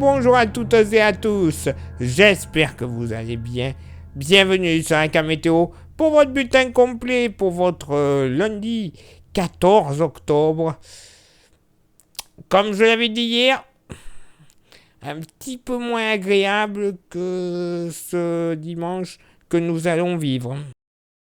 bonjour à toutes et à tous. J'espère que vous allez bien. Bienvenue sur un cas météo pour votre bulletin complet pour votre lundi 14 octobre. Comme je l'avais dit hier, un petit peu moins agréable que ce dimanche que nous allons vivre.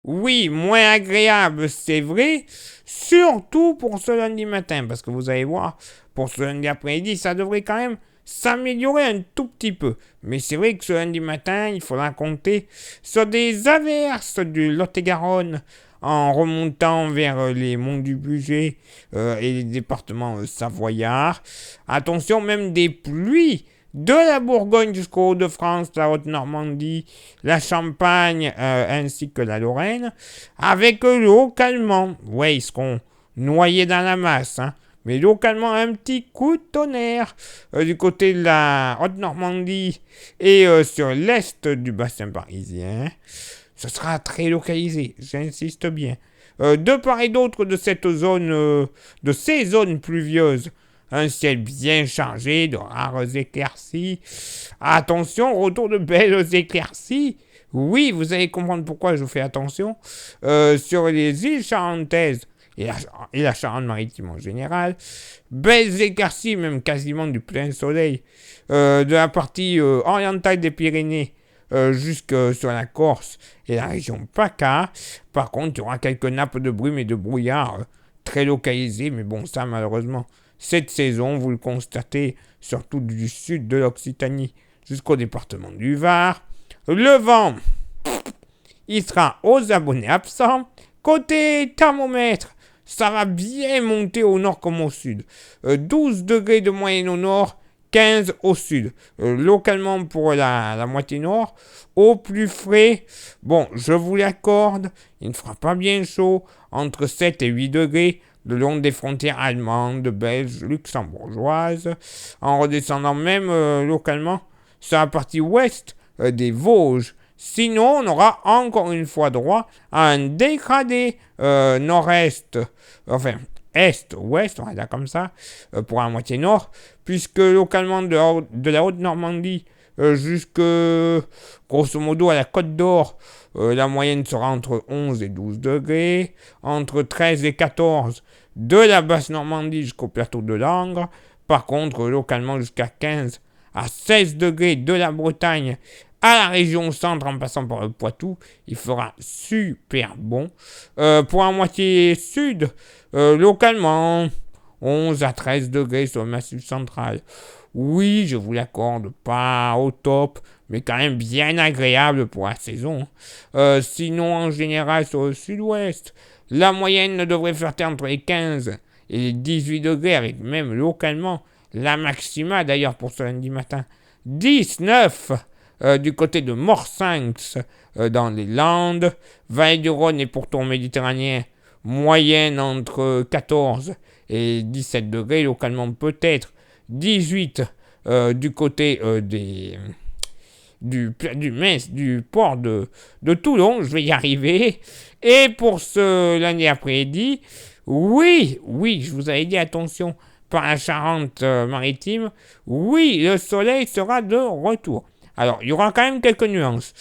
Oui, moins agréable, c'est vrai, surtout pour ce lundi matin, parce que vous allez voir, pour ce lundi après-midi, ça devrait quand même s'améliorer un tout petit peu. Mais c'est vrai que ce lundi matin, il faudra compter sur des averses du Lot-et-Garonne en remontant vers les monts du Bugey et les départements savoyards. Attention, même des pluies de la Bourgogne jusqu'au Hauts-de-France, la Haute-Normandie, la Champagne ainsi que la Lorraine, avec localement, ouais, ils seront noyés dans la masse, hein, mais localement un petit coup de tonnerre du côté de la Haute-Normandie et sur l'est du bassin parisien. Ce sera très localisé, j'insiste bien. De part et d'autre de cette zone, de ces zones pluvieuses, un ciel bien chargé de rares éclaircies. Attention, retour de belles éclaircies. Oui, vous allez comprendre pourquoi je fais attention. Sur les îles charentaises et la Charente-Maritime en général. Belles éclaircies, même quasiment du plein soleil. De la partie orientale des Pyrénées jusque sur la Corse et la région PACA. Par contre, il y aura quelques nappes de brume et de brouillard très localisées. Mais bon, ça malheureusement, cette saison, vous le constatez, surtout du sud de l'Occitanie jusqu'au département du Var. Le vent, il sera aux abonnés absents. Côté thermomètre, ça va bien monter au nord comme au sud. 12 degrés de moyenne au nord, 15 au sud. Localement pour la moitié nord. Au plus frais, bon, je vous l'accorde, il ne fera pas bien chaud, entre 7 et 8 degrés. Le long des frontières allemandes, belges, luxembourgeoises, en redescendant même localement sur la partie ouest des Vosges. Sinon, on aura encore une fois droit à un dégradé nord-est, enfin est-ouest, on va dire comme ça, pour la moitié nord, puisque localement de la Haute-Normandie jusque grosso modo à la Côte d'Or, la moyenne sera entre 11 et 12 degrés, entre 13 et 14 de la Basse-Normandie jusqu'au plateau de Langres, par contre localement jusqu'à 15 à 16 degrés de la Bretagne à la région centre en passant par le Poitou, il fera super bon. Pour la moitié sud, localement 11 à 13 degrés sur le massif central. Oui, je vous l'accorde, pas au top, mais quand même bien agréable pour la saison. Sinon, en général, sur le sud-ouest, la moyenne devrait faire entre les 15 et les 18 degrés, avec même localement la maxima, d'ailleurs, pour ce lundi matin, 19 du côté de Morsinx, dans les Landes. Vallée-du-Rhône et pourtour méditerranéen, moyenne entre 14 et 17 degrés, localement peut-être 18 du côté du port de Toulon, je vais y arriver. Et pour ce lundi après-midi, oui, je vous avais dit attention, par la Charente-Maritime, oui, le soleil sera de retour. Alors, il y aura quand même quelques nuances.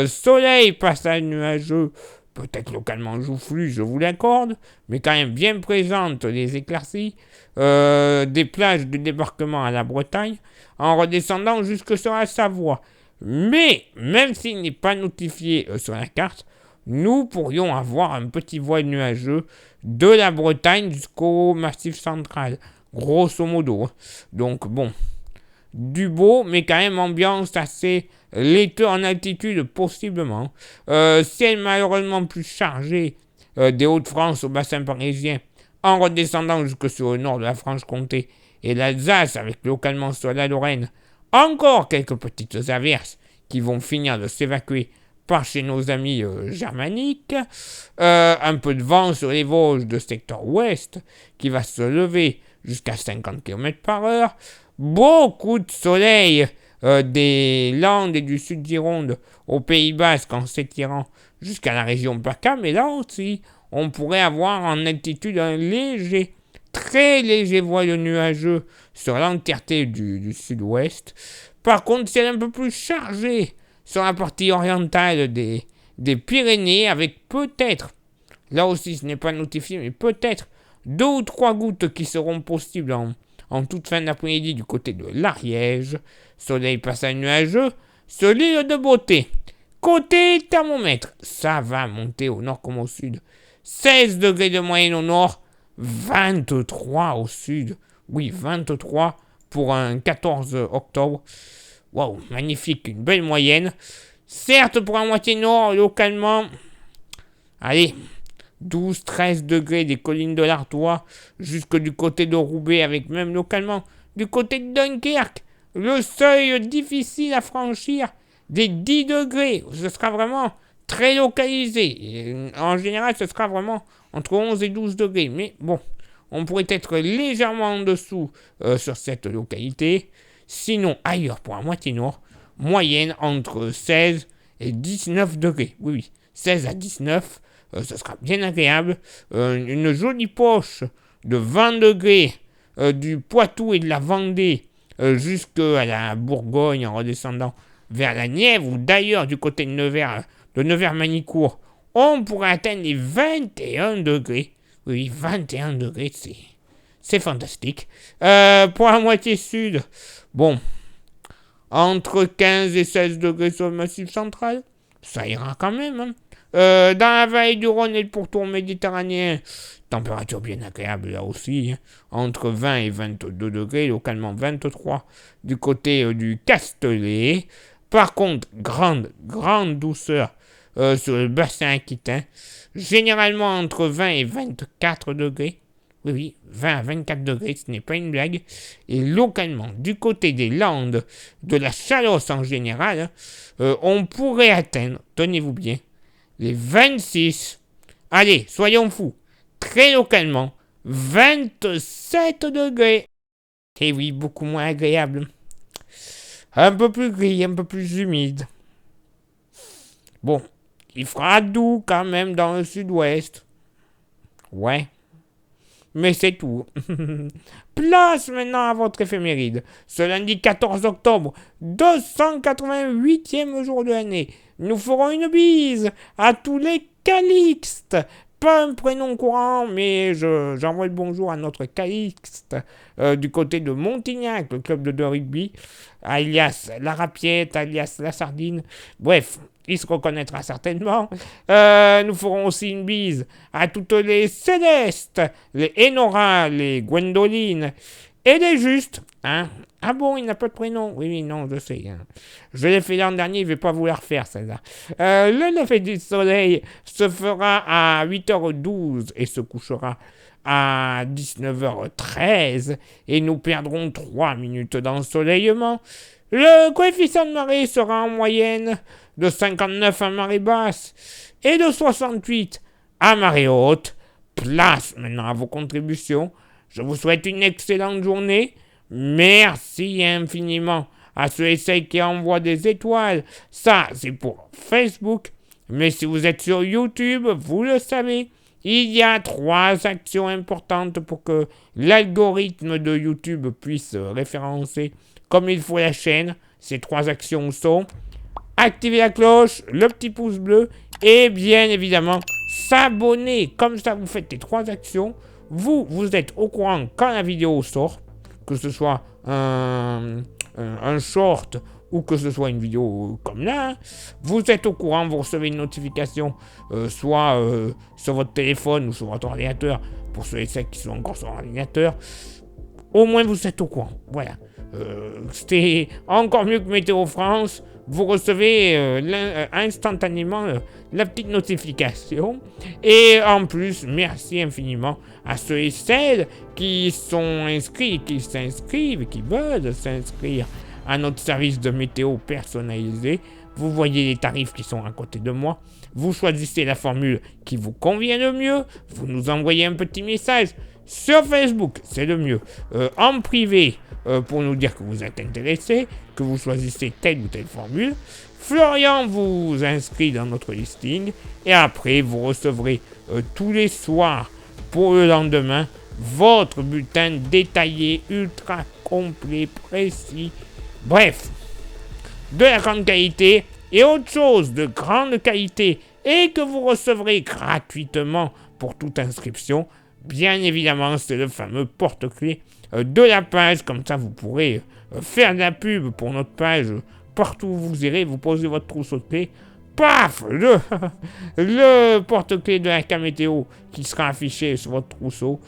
Soleil, passage nuageux, peut-être localement joufflu, je vous l'accorde, mais quand même bien présente les éclaircies, des plages de débarquement à la Bretagne, en redescendant jusque sur la Savoie. Mais, même s'il n'est pas notifié sur la carte, nous pourrions avoir un petit voile nuageux de la Bretagne jusqu'au Massif central, grosso modo. Donc bon, du beau, mais quand même ambiance assez laiteux en altitude, possiblement. Ciel malheureusement plus chargé des Hauts-de-France au bassin parisien, en redescendant jusque sur le nord de la Franche-Comté et l'Alsace, avec localement sur la Lorraine, encore quelques petites averses qui vont finir de s'évacuer par chez nos amis germaniques. Un peu de vent sur les Vosges de secteur ouest qui va se lever jusqu'à 50 km/h. Beaucoup de soleil des Landes et du sud Gironde au Pays Basque en s'étirant jusqu'à la région PACA, mais là aussi, on pourrait avoir en altitude un léger très léger voile nuageux sur l'entièreté du sud-ouest. Par contre, ciel un peu plus chargé sur la partie orientale des Pyrénées, avec peut-être, là aussi ce n'est pas notifié, mais peut-être 2 ou 3 gouttes qui seront possibles en toute fin d'après-midi du côté de l'Ariège. Soleil passage nuageux sur l'île de Beauté. Côté thermomètre, ça va monter au nord comme au sud. 16 degrés de moyenne au nord, 23 au sud. Oui, 23 pour un 14 octobre. Waouh, magnifique, une belle moyenne. Certes, pour la moitié nord, localement, allez, 12-13 degrés des collines de l'Artois jusque du côté de Roubaix, avec même localement du côté de Dunkerque, le seuil difficile à franchir des 10 degrés. Ce sera vraiment très localisé. Et en général, ce sera vraiment entre 11 et 12 degrés. Mais bon, on pourrait être légèrement en dessous sur cette localité. Sinon, ailleurs, pour la moitié nord, moyenne entre 16 et 19 degrés. Oui, oui, 16 à 19, ce sera bien agréable. Une jolie poche de 20 degrés du Poitou et de la Vendée jusqu'à la Bourgogne en redescendant vers la Nièvre, ou d'ailleurs du côté de Nevers-Manicourt, on pourrait atteindre les 21 degrés. Oui, 21 degrés, c'est fantastique. Pour la moitié sud, bon, entre 15 et 16 degrés sur le Massif central, ça ira quand même. Hein. Dans la vallée du Rhône et le pourtour méditerranéen, température bien agréable là aussi, hein, entre 20 et 22 degrés, localement 23 du côté du Castellet. Par contre, grande douceur sur le bassin aquitain, généralement entre 20 et 24 degrés. Oui, oui, 20 à 24 degrés, ce n'est pas une blague. Et localement, du côté des Landes, de la Chalosse en général, on pourrait atteindre, tenez-vous bien, les 26. Allez, soyons fous. Très localement, 27 degrés. Et oui, beaucoup moins agréable. Un peu plus gris, un peu plus humide. Bon, il fera doux quand même dans le sud-ouest. Ouais. Mais c'est tout. Place maintenant à votre éphéméride. Ce lundi 14 octobre, 288e jour de l'année. Nous ferons une bise à tous les Calixtes. Pas un prénom courant, mais j'envoie le bonjour à notre Calixte du côté de Montignac, le club de rugby, alias la Rapiette, alias la Sardine. Bref, il se reconnaîtra certainement. Nous ferons aussi une bise à toutes les Célestes, les Enora, les Gwendoline et les Justes. Hein. Ah bon, il n'a pas de prénom? Oui, non, je sais. Hein. Je l'ai fait l'an dernier, je ne vais pas vous la refaire, celle-là. Le lever du soleil se fera à 8h12 et se couchera à 19h13. Et nous perdrons 3 minutes d'ensoleillement. Le coefficient de marée sera en moyenne de 59 à marée basse et de 68 à marée haute. Place maintenant à vos contributions. Je vous souhaite une excellente journée. Merci infiniment à ceux et celles qui envoient des étoiles. Ça, c'est pour Facebook. Mais si vous êtes sur YouTube, vous le savez, il y a 3 actions importantes pour que l'algorithme de YouTube puisse référencer comme il faut la chaîne. Ces 3 actions sont activer la cloche, le petit pouce bleu et bien évidemment s'abonner. Comme ça, vous faites les 3 actions. Vous êtes au courant quand la vidéo sort, que ce soit un short ou que ce soit une vidéo comme là. Hein. Vous êtes au courant, vous recevez une notification soit sur votre téléphone ou sur votre ordinateur, pour ceux et celles qui sont encore sur ordinateur. Au moins vous êtes au courant. Voilà. C'était encore mieux que Météo France. Vous recevez instantanément la petite notification. Et en plus, merci infiniment à ceux et celles qui sont inscrits, qui s'inscrivent, qui veulent s'inscrire à notre service de météo personnalisé. Vous voyez les tarifs qui sont à côté de moi. Vous choisissez la formule qui vous convient le mieux. Vous nous envoyez un petit message sur Facebook, c'est le mieux. En privé, pour nous dire que vous êtes intéressé, que vous choisissez telle ou telle formule. Florian vous inscrit dans notre listing. Et après, vous recevrez tous les soirs, pour le lendemain, votre bulletin détaillé, ultra complet, précis. Bref, de la grande qualité et autre chose de grande qualité et que vous recevrez gratuitement pour toute inscription. Bien évidemment, c'est le fameux porte-clés de la page. Comme ça, vous pourrez faire de la pub pour notre page. Partout où vous irez, vous posez votre trousseau de clés. Paf, le porte-clés de la K-Météo qui sera affiché sur votre trousseau.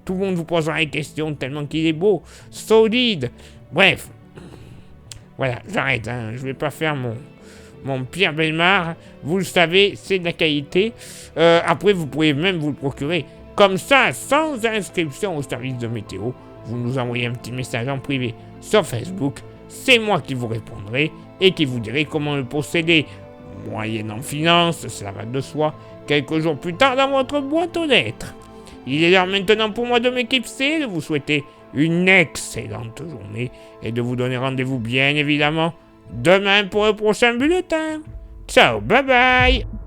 Tout le monde vous posera des questions tellement qu'il est beau, solide. Bref, voilà, j'arrête. Je vais pas faire mon Pierre Bellemare. Vous le savez, c'est de la qualité. Après, vous pouvez même vous le procurer comme ça, sans inscription au service de météo. Vous nous envoyez un petit message en privé sur Facebook. C'est moi qui vous répondrai et qui vous dirai comment le posséder. Moyennant finance, cela va de soi, quelques jours plus tard dans votre boîte aux lettres. Il est l'heure maintenant pour moi de m'éclipser, de vous souhaiter une excellente journée et de vous donner rendez-vous bien évidemment demain pour le prochain bulletin. Ciao, bye bye!